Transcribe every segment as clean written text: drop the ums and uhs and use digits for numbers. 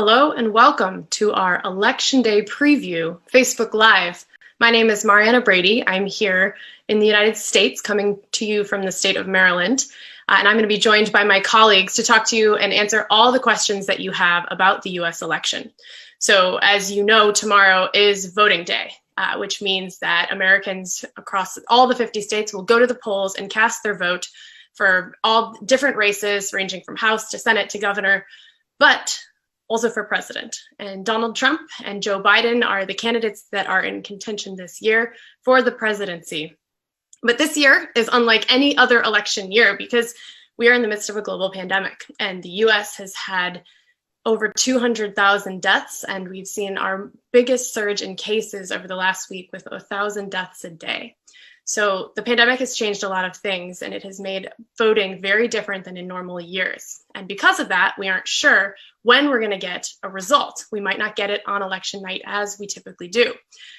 Hello and welcome to our Election Day preview Facebook Live. My name is Mariana Brady. I'm here in the United States, coming to you from the state of Maryland. And I'm going to be joined by my colleagues to talk to you and answer all the questions that you have about the US election. So as you know, tomorrow is voting day, which means that Americans across all the 50 states will go to the polls and cast their vote for all different races, ranging from House to Senate to governor, but also for president. And Donald Trump and Joe Biden are the candidates that are in contention this year for the presidency. But this year is unlike any other election year because we are in the midst of a global pandemic, and the US has had over 200,000 deaths, and we've seen our biggest surge in cases over the last week with 1,000 deaths a day. So the pandemic has changed a lot of things, and it has made voting very different than in normal years. And because of that, we aren't sure when we're going to get a result. We might not get it on election night as we typically do.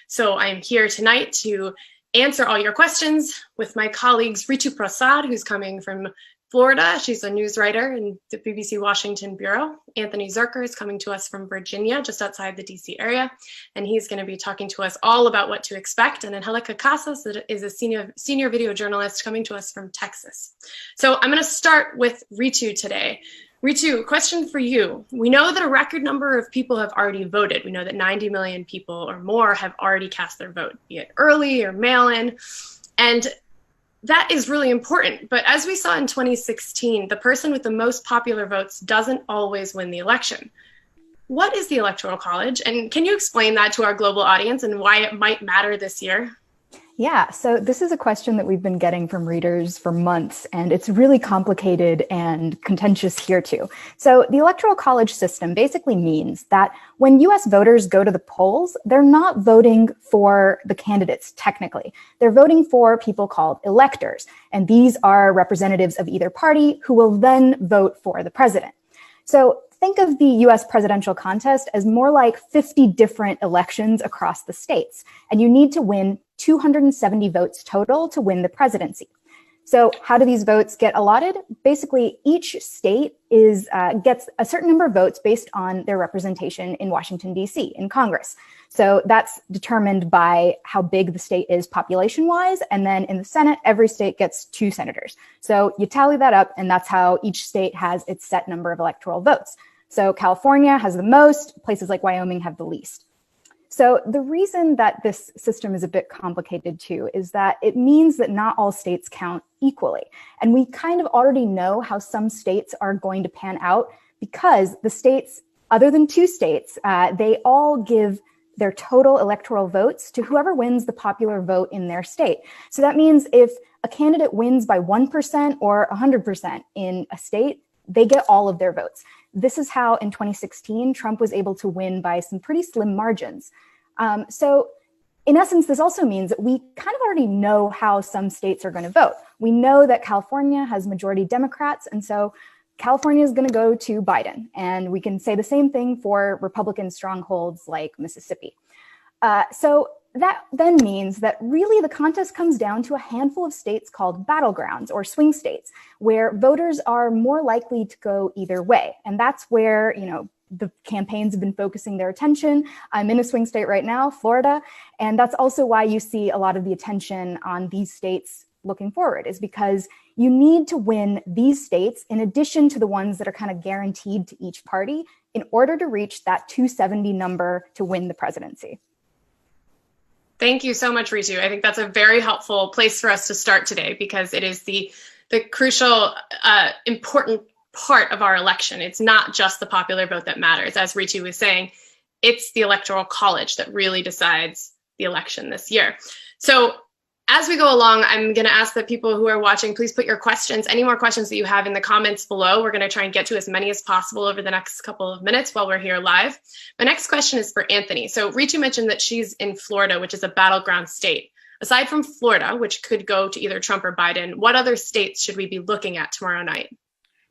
So I'm here tonight to answer all your questions with my colleagues Ritu Prasad, who's coming from Florida. She's a news writer in the BBC Washington Bureau. Anthony Zurcher is coming to us from Virginia, just outside the DC area, and he's going to be talking to us all about what to expect. And Angelica Casas is a senior video journalist coming to us from Texas. So I'm going to start with Ritu today. Ritu, question for you. We know that a record number of people have already voted. We know that 90 million people or more have already cast their vote, be it early or mail-in. And that is really important. But as we saw in 2016, the person with the most popular votes doesn't always win the election. What is the Electoral College? And can you explain that to our global audience and why it might matter this year? Yeah, so this is a question that we've been getting from readers for months, and it's really complicated and contentious here too. So the Electoral College system basically means that when US voters go to the polls, they're not voting for the candidates technically. They're voting for people called electors, and these are representatives of either party who will then vote for the president. So think of the US presidential contest as more like 50 different elections across the states, and you need to win 270 votes total to win the presidency. So how do these votes get allotted? Basically, each state gets a certain number of votes based on their representation in Washington, D.C., in Congress. So that's determined by how big the state is population-wise, and then in the Senate, every state gets 2 senators. So you tally that up, and that's how each state has its set number of electoral votes. So California has the most, places like Wyoming have the least. So the reason that this system is a bit complicated too is that it means that not all states count equally. And we kind of already know how some states are going to pan out because the states, other than 2 states, they all give their total electoral votes to whoever wins the popular vote in their state. So that means if a candidate wins by 1% or 100% in a state, they get all of their votes. This is how in 2016, Trump was able to win by some pretty slim margins. So in essence, this also means that we kind of already know how some states are going to vote. We know that California has majority Democrats, and so California is going to go to Biden. And we can say the same thing for Republican strongholds like Mississippi. So that then means that really the contest comes down to a handful of states called battlegrounds or swing states, where voters are more likely to go either way. And that's where, the campaigns have been focusing their attention. I'm in a swing state right now, Florida. And that's also why you see a lot of the attention on these states looking forward, is because you need to win these states in addition to the ones that are kind of guaranteed to each party in order to reach that 270 number to win the presidency. Thank you so much, Ritu. I think that's a very helpful place for us to start today because it is the crucial, important part of our election. It's not just the popular vote that matters. As Ritu was saying, it's the Electoral College that really decides the election this year. So as we go along, I'm going to ask that people who are watching, please put your questions, any more questions that you have in the comments below. We're going to try and get to as many as possible over the next couple of minutes while we're here live. My next question is for Anthony. So Ritu mentioned that she's in Florida, which is a battleground state. Aside from Florida, which could go to either Trump or Biden, what other states should we be looking at tomorrow night?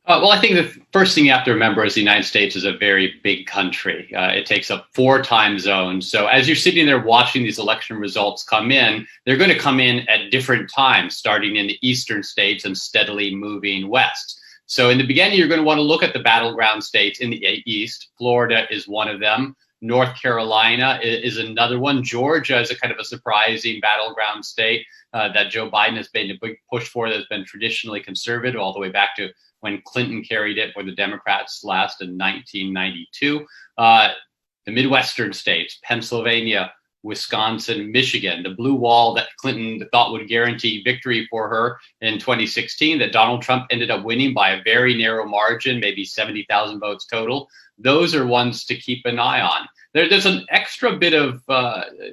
Well, I think the first thing you have to remember is the United States is a very big country. It takes up 4 time zones. So as you're sitting there watching these election results come in, they're going to come in at different times, starting in the eastern states and steadily moving west. So in the beginning, you're going to want to look at the battleground states in the East. Florida is one of them. North Carolina is another one. Georgia is a kind of a surprising battleground state that Joe Biden has made a big push for, that's been traditionally conservative all the way back to when Clinton carried it for the Democrats last in 1992. The Midwestern states, Pennsylvania, Wisconsin, Michigan, the blue wall that Clinton thought would guarantee victory for her in 2016, that Donald Trump ended up winning by a very narrow margin, maybe 70,000 votes total. Those are ones to keep an eye on. There's an extra bit of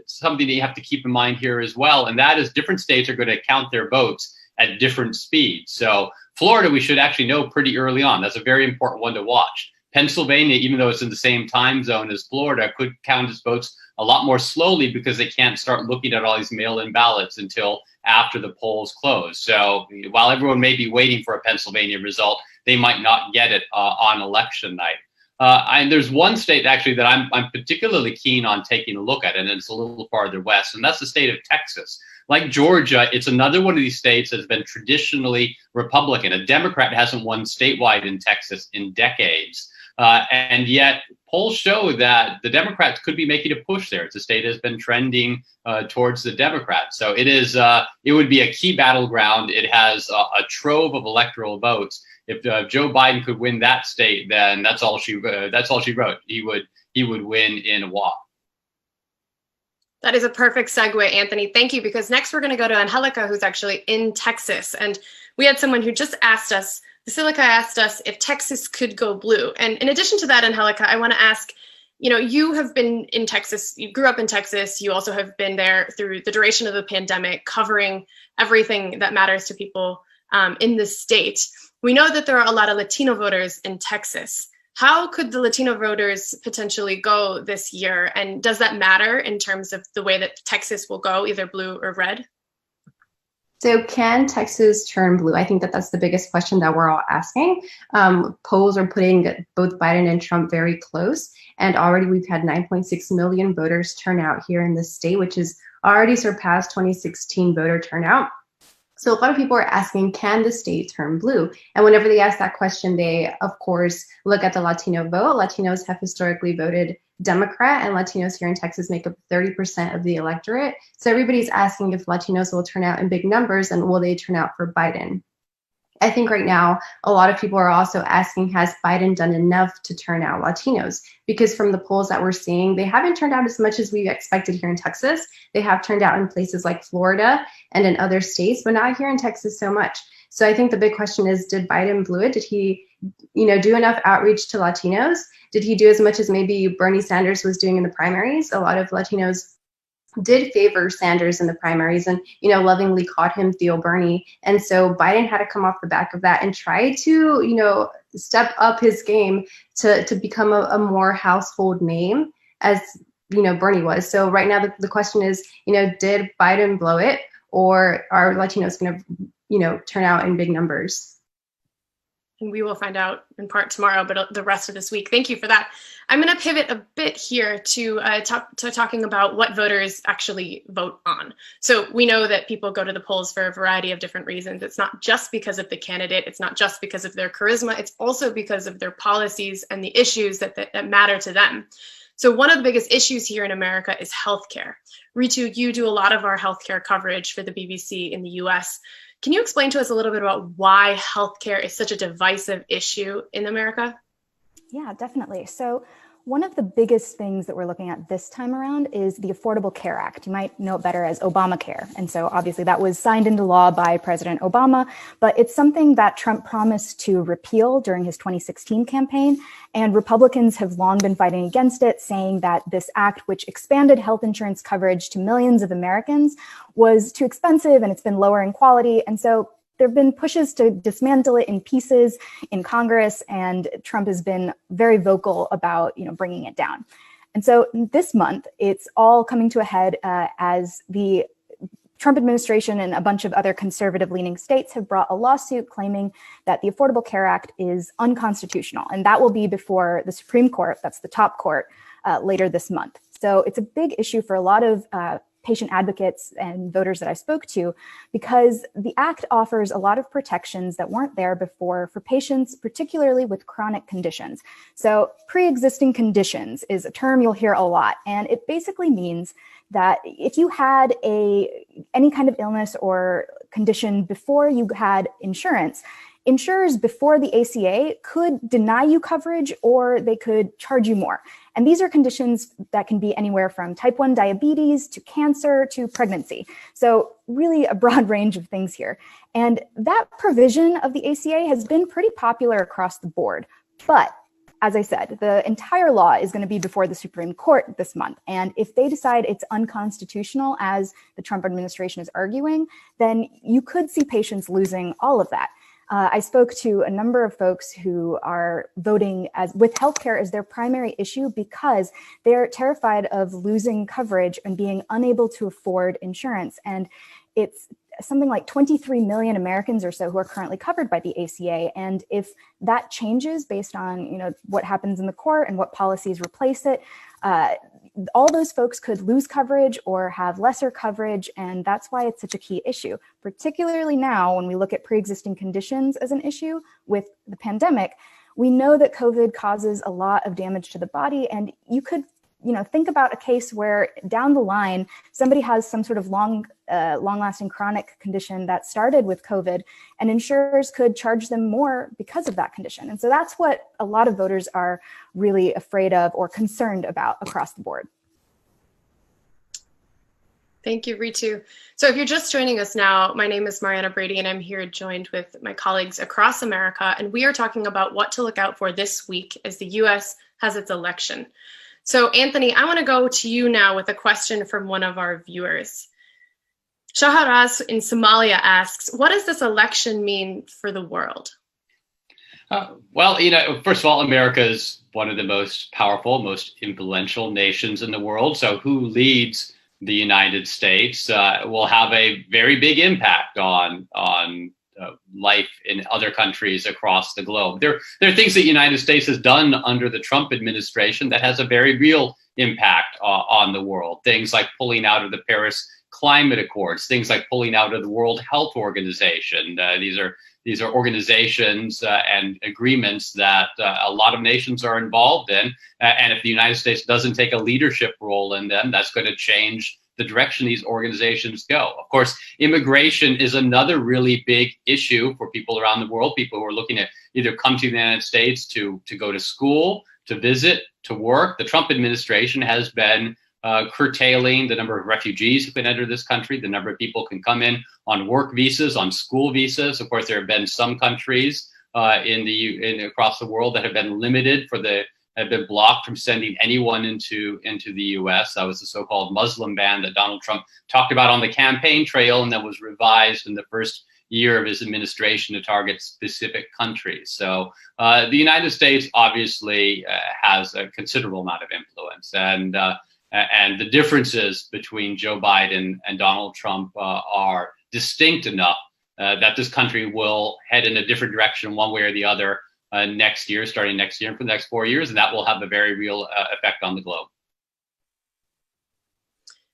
something that you have to keep in mind here as well, and that is different states are going to count their votes at different speeds. So Florida, we should actually know pretty early on. That's a very important one to watch. Pennsylvania, even though it's in the same time zone as Florida, could count its votes a lot more slowly because they can't start looking at all these mail-in ballots until after the polls close. So while everyone may be waiting for a Pennsylvania result, they might not get it on election night. And there's one state actually that I'm particularly keen on taking a look at, and it's a little farther west, and that's the state of Texas. Like Georgia, it's another one of these states that's been traditionally Republican. A Democrat hasn't won statewide in Texas in decades. And yet polls show that the Democrats could be making a push there. It's a state that has been trending towards the Democrats. So it would be a key battleground. It has a trove of electoral votes. If Joe Biden could win that state, then that's all she wrote. He would win in a walk. That is a perfect segue, Anthony. Thank you, because next we're going to go to Angelica, who's actually in Texas. And we had someone who just asked us, Basilica asked us if Texas could go blue. And in addition to that, Angelica, I want to ask, you have been in Texas, you grew up in Texas, you also have been there through the duration of the pandemic, covering everything that matters to people in the state. We know that there are a lot of Latino voters in Texas. How could the Latino voters potentially go this year? And does that matter in terms of the way that Texas will go, either blue or red? So can Texas turn blue? I think that's the biggest question that we're all asking. Polls are putting both Biden and Trump very close. And already we've had 9.6 million voters turn out here in the state, which has already surpassed 2016 voter turnout. So a lot of people are asking, can the state turn blue? And whenever they ask that question, they, of course, look at the Latino vote. Latinos have historically voted Democrat, and Latinos here in Texas make up 30% of the electorate. So everybody's asking if Latinos will turn out in big numbers, and will they turn out for Biden? I think right now, a lot of people are also asking, has Biden done enough to turn out Latinos? Because from the polls that we're seeing, they haven't turned out as much as we expected here in Texas. They have turned out in places like Florida and in other states, but not here in Texas so much. So I think the big question is, did Biden blow it? Did he, do enough outreach to Latinos? Did he do as much as maybe Bernie Sanders was doing in the primaries? A lot of Latinos did favor Sanders in the primaries and, lovingly called him Theo Bernie. And so Biden had to come off the back of that and try to, step up his game to become a more household name as, Bernie was. So right now the question is, did Biden blow it, or are Latinos going to, turn out in big numbers? And we will find out in part tomorrow, but the rest of this week. Thank you for that. I'm going to pivot a bit here to talking about what voters actually vote on. So we know that people go to the polls for a variety of different reasons. It's not just because of the candidate. It's not just because of their charisma. It's also because of their policies and the issues that matter to them. So one of the biggest issues here in America is healthcare. Ritu, you do a lot of our healthcare coverage for the BBC in the US. Can you explain to us a little bit about why healthcare is such a divisive issue in America? Yeah, definitely. So one of the biggest things that we're looking at this time around is the Affordable Care Act. You might know it better as Obamacare. And so obviously that was signed into law by President Obama, but it's something that Trump promised to repeal during his 2016 campaign. And Republicans have long been fighting against it, saying that this act, which expanded health insurance coverage to millions of Americans, was too expensive and it's been lowering quality. And so there have been pushes to dismantle it in pieces in Congress, and Trump has been very vocal about, bringing it down. And so this month, it's all coming to a head as the Trump administration and a bunch of other conservative-leaning states have brought a lawsuit claiming that the Affordable Care Act is unconstitutional, and that will be before the Supreme Court, that's the top court, later this month. So it's a big issue for a lot of patient advocates and voters that I spoke to, because the act offers a lot of protections that weren't there before for patients, particularly with chronic conditions. So pre-existing conditions is a term you'll hear a lot, and it basically means that if you had any kind of illness or condition before you had insurance, insurers before the ACA could deny you coverage or they could charge you more. And these are conditions that can be anywhere from type 1 diabetes to cancer to pregnancy. So really a broad range of things here. And that provision of the ACA has been pretty popular across the board. But as I said, the entire law is going to be before the Supreme Court this month. And if they decide it's unconstitutional, as the Trump administration is arguing, then you could see patients losing all of that. I spoke to a number of folks who are voting with healthcare as their primary issue because they're terrified of losing coverage and being unable to afford insurance. And it's something like 23 million Americans or so who are currently covered by the ACA. And if that changes based on what happens in the court and what policies replace it, all those folks could lose coverage or have lesser coverage, and that's why it's such a key issue, particularly now when we look at pre-existing conditions as an issue with the pandemic. We know that COVID causes a lot of damage to the body, and you could think about a case where down the line, somebody has some sort of long-lasting chronic condition that started with COVID, and insurers could charge them more because of that condition. And so that's what a lot of voters are really afraid of or concerned about across the board. Thank you, Ritu. So if you're just joining us now, my name is Mariana Brady, and I'm here joined with my colleagues across America, and we are talking about what to look out for this week as the U.S. has its election. So Anthony, I want to go to you now with a question from one of our viewers. Shaharaz in Somalia asks, what does this election mean for the world? Well, first of all, America is one of the most powerful, most influential nations in the world. So who leads the United States will have a very big impact on life in other countries across the globe. There are things that the United States has done under the Trump administration that has a very real impact on the world. Things like pulling out of the Paris Climate Accords, things like pulling out of the World Health Organization. These are organizations and agreements that a lot of nations are involved in. And if the United States doesn't take a leadership role in them, that's going to change the direction these organizations go. Of course, immigration is another really big issue for people around the world, people who are looking to either come to the United States to go to school, to visit, to work. The Trump administration has been curtailing the number of refugees who can enter this country, the number of people who can come in on work visas, on school visas. Of course, there have been some countries across the world that have been limited have been blocked from sending anyone into the U.S. That was the so-called Muslim ban that Donald Trump talked about on the campaign trail, and that was revised in the first year of his administration to target specific countries. So the United States obviously has a considerable amount of influence, and the differences between Joe Biden and Donald Trump are distinct enough that this country will head in a different direction one way or the other next year, starting next year and for the next 4 years, and that will have a very real effect on the globe.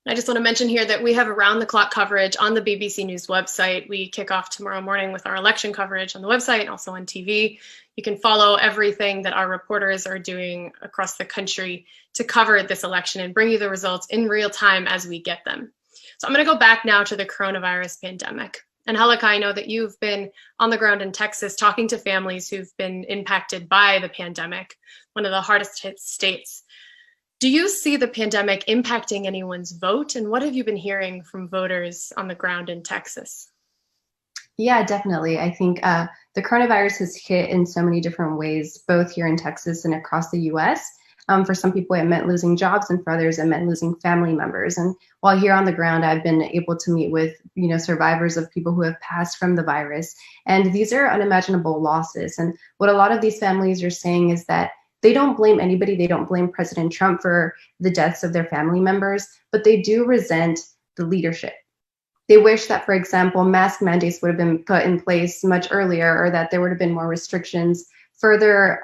I just want to mention here that we have around-the-clock coverage on the BBC News website. We kick off tomorrow morning with our election coverage on the website and also on TV. You can follow everything that our reporters are doing across the country to cover this election and bring you the results in real time as we get them. So I'm going to go back now to the coronavirus pandemic. And Halika, I know that you've been on the ground in Texas talking to families who've been impacted by the pandemic, one of the hardest hit states. Do you see the pandemic impacting anyone's vote? And what have you been hearing from voters on the ground in Texas? Yeah, definitely. I think the coronavirus has hit in so many different ways, both here in Texas and across the US. For some people, it meant losing jobs, and for others, it meant losing family members. And while here on the ground, I've been able to meet with, survivors of people who have passed from the virus. And these are unimaginable losses. And what a lot of these families are saying is that they don't blame anybody. They don't blame President Trump for the deaths of their family members, but they do resent the leadership. They wish that, for example, mask mandates would have been put in place much earlier, or that there would have been more restrictions earlier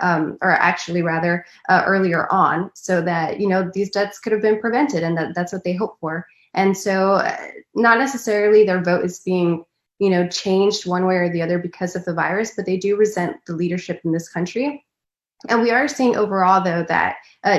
on, so that these deaths could have been prevented, and that's what they hope for. And so not necessarily their vote is being, changed one way or the other because of the virus, but they do resent the leadership in this country. And we are seeing overall, though, that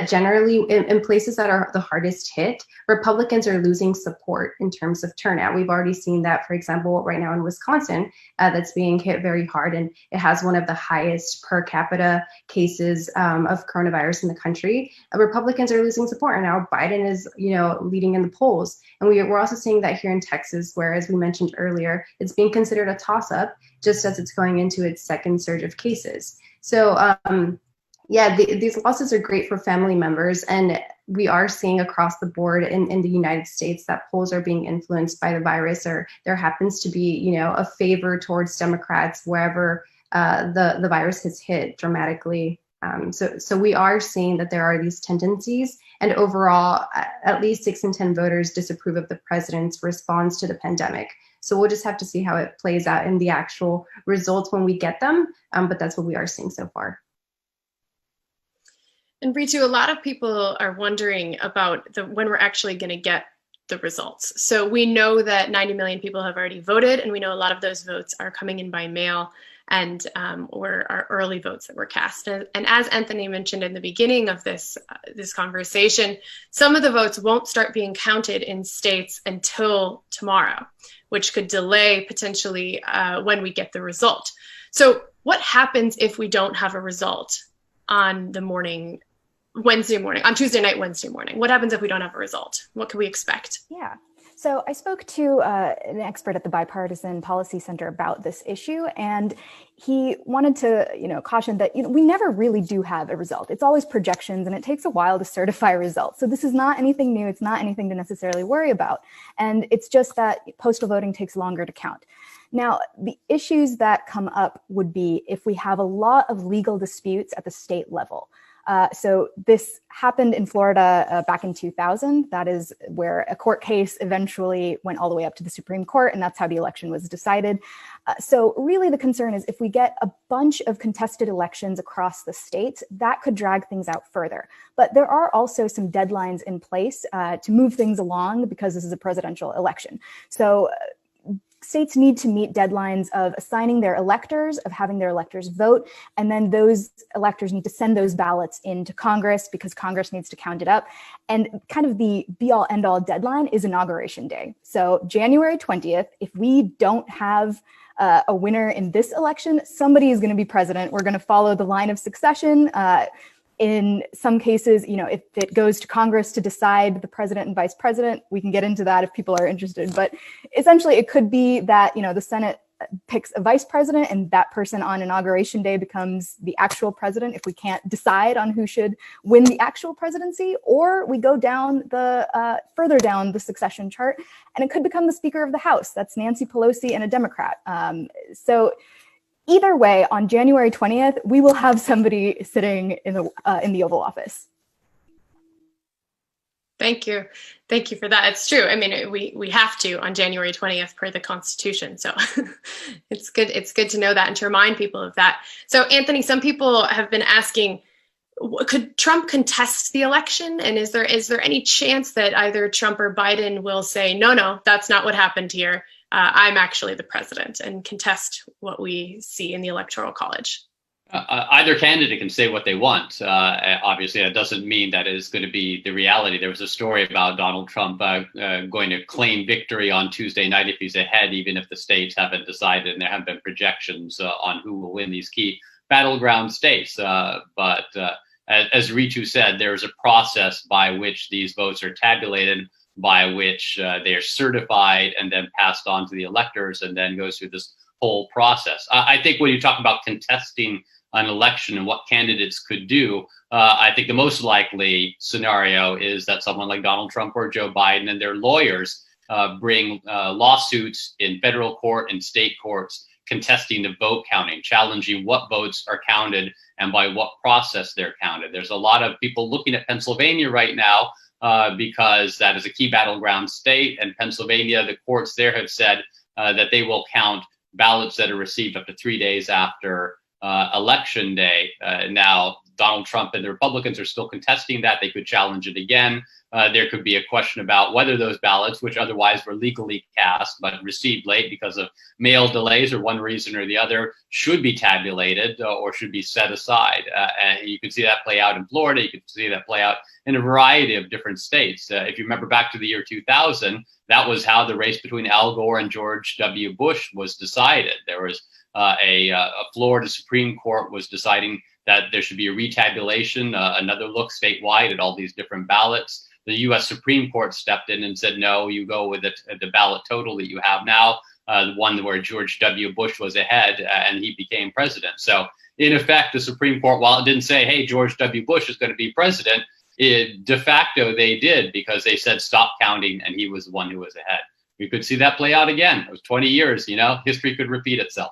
generally in places that are the hardest hit, Republicans are losing support in terms of turnout. We've already seen that, for example, right now in Wisconsin, that's being hit very hard, and it has one of the highest per capita cases of coronavirus in the country. Republicans are losing support, and now Biden is, leading in the polls. And we're also seeing that here in Texas, where, as we mentioned earlier, it's being considered a toss-up just as it's going into its second surge of cases. So, these losses are great for family members, and we are seeing across the board in the United States that polls are being influenced by the virus, or there happens to be, a favor towards Democrats wherever the virus has hit dramatically. So we are seeing that there are these tendencies, and overall, at least 6 in 10 voters disapprove of the president's response to the pandemic. So we'll just have to see how it plays out in the actual results when we get them, but that's what we are seeing so far. And Ritu, a lot of people are wondering about when we're actually going to get the results. So we know that 90 million people have already voted, and we know a lot of those votes are coming in by mail and or are early votes that were cast. And as Anthony mentioned in the beginning of this conversation, some of the votes won't start being counted in states until tomorrow, which could delay potentially when we get the result. So what happens if we don't have a result on Tuesday night, Wednesday morning? What happens if we don't have a result? What can we expect? Yeah. So I spoke to an expert at the Bipartisan Policy Center about this issue, and he wanted to, caution that we never really do have a result. It's always projections, and it takes a while to certify results. So this is not anything new. It's not anything to necessarily worry about. And it's just that postal voting takes longer to count. Now, the issues that come up would be if we have a lot of legal disputes at the state level. So this happened in Florida back in 2000. That is where a court case eventually went all the way up to the Supreme Court, and that's how the election was decided. So really the concern is if we get a bunch of contested elections across the states, that could drag things out further. But there are also some deadlines in place to move things along because this is a presidential election. So states need to meet deadlines of assigning their electors, of having their electors vote, and then those electors need to send those ballots into Congress because Congress needs to count it up. And kind of the be-all, end-all deadline is Inauguration Day. So January 20th, if we don't have a winner in this election, somebody is going to be president. We're going to follow the line of succession. In some cases, if it goes to Congress to decide the president and vice president, we can get into that if people are interested. But essentially, it could be that, the Senate picks a vice president and that person on Inauguration Day becomes the actual president if we can't decide on who should win the actual presidency, or we go down further down the succession chart and it could become the Speaker of the House. That's Nancy Pelosi and a Democrat. So either way, on January 20th, we will have somebody sitting in the Oval Office. Thank you. Thank you for that. It's true. I mean, we have to on January 20th per the Constitution. So it's good to know that and to remind people of that. So Anthony, some people have been asking, could Trump contest the election? And is there any chance that either Trump or Biden will say, no, that's not what happened here. I'm actually the president, and contest what we see in the Electoral College? Either candidate can say what they want. Obviously, that doesn't mean that is going to be the reality. There was a story about Donald Trump going to claim victory on Tuesday night if he's ahead, even if the states haven't decided, and there haven't been projections on who will win these key battleground states. But as Ritu said, there's a process by which these votes are tabulated, by which they are certified and then passed on to the electors, and then goes through this whole process. I think when you talk about contesting an election and what candidates could do, I think the most likely scenario is that someone like Donald Trump or Joe Biden and their lawyers bring lawsuits in federal court and state courts contesting the vote counting, challenging what votes are counted and by what process they're counted. There's a lot of people looking at Pennsylvania right now because that is a key battleground state. And Pennsylvania, the courts there have said that they will count ballots that are received up to 3 days after Election Day. Now, Donald Trump and the Republicans are still contesting that. They could challenge it again. There could be a question about whether those ballots, which otherwise were legally cast but received late because of mail delays or one reason or the other, should be tabulated or should be set aside. And you can see that play out in Florida. You can see that play out in a variety of different states. If you remember back to the year 2000, that was how the race between Al Gore and George W. Bush was decided. There was a Florida Supreme Court was deciding that there should be a retabulation, another look statewide at all these different ballots. The U.S. Supreme Court stepped in and said, no, you go with the ballot total that you have now, the one where George W. Bush was ahead and he became president. So in effect, the Supreme Court, while it didn't say, hey, George W. Bush is going to be president, de facto they did, because they said stop counting and he was the one who was ahead. We could see that play out again. It was 20 years, history could repeat itself.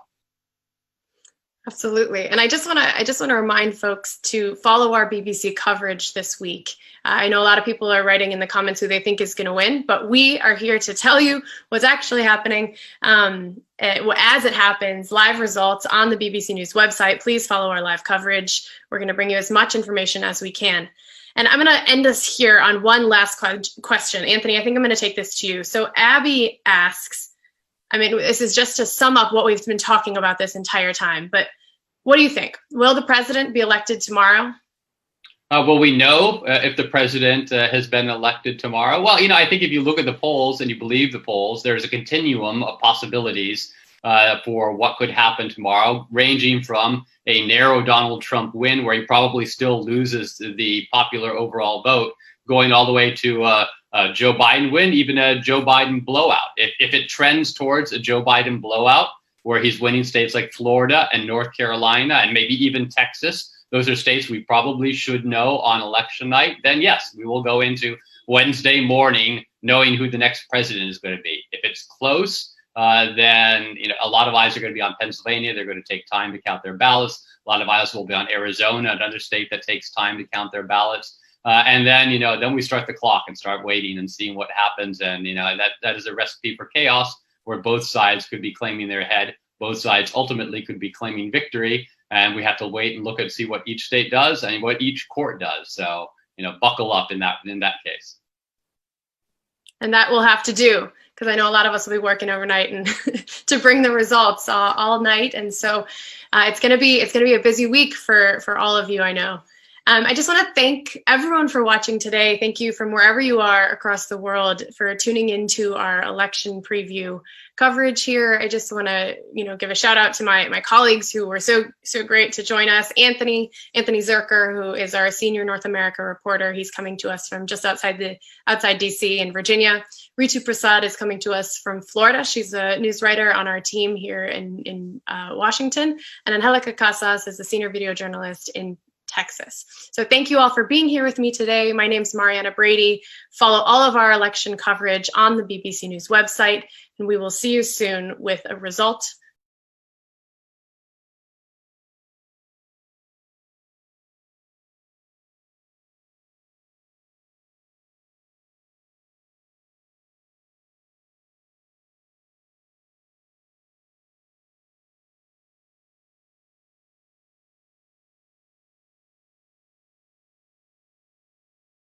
Absolutely. And I just want to remind folks to follow our BBC coverage this week. I know a lot of people are writing in the comments who they think is going to win, but we are here to tell you what's actually happening as it happens, live results on the BBC News website. Please follow our live coverage. We're going to bring you as much information as we can. And I'm going to end us here on one last question. Anthony, I think I'm going to take this to you. So Abby asks, this is just to sum up what we've been talking about this entire time, but what do you think? Will the president be elected tomorrow? Well, we know if the president has been elected tomorrow. Well, I think if you look at the polls and you believe the polls, there's a continuum of possibilities for what could happen tomorrow, ranging from a narrow Donald Trump win, where he probably still loses the popular overall vote, going all the way to a Joe Biden win, even a Joe Biden blowout. If it trends towards a Joe Biden blowout, where he's winning states like Florida and North Carolina and maybe even Texas, those are states we probably should know on election night, then yes, we will go into Wednesday morning knowing who the next president is going to be. If it's close, then a lot of eyes are going to be on Pennsylvania. They're going to take time to count their ballots. A lot of eyes will be on Arizona, another state that takes time to count their ballots. And then, then we start the clock and start waiting and seeing what happens. And, that is a recipe for chaos, where both sides could be claiming their head. Both sides ultimately could be claiming victory. And we have to wait and look and see what each state does and what each court does. So, buckle up in that case. And that we'll have to do, because I know a lot of us will be working overnight and to bring the results all night. And so it's going to be a busy week for all of you, I know. I just want to thank everyone for watching today. Thank you from wherever you are across the world for tuning into our election preview coverage here. I just want to, give a shout out to my colleagues who were so great to join us. Anthony Zerker, who is our senior North America reporter. He's coming to us from just outside DC in Virginia. Ritu Prasad is coming to us from Florida. She's a news writer on our team here in Washington. And Angelica Casas is a senior video journalist in Texas. So thank you all for being here with me today. My name's Mariana Brady. Follow all of our election coverage on the BBC News website, and we will see you soon with a result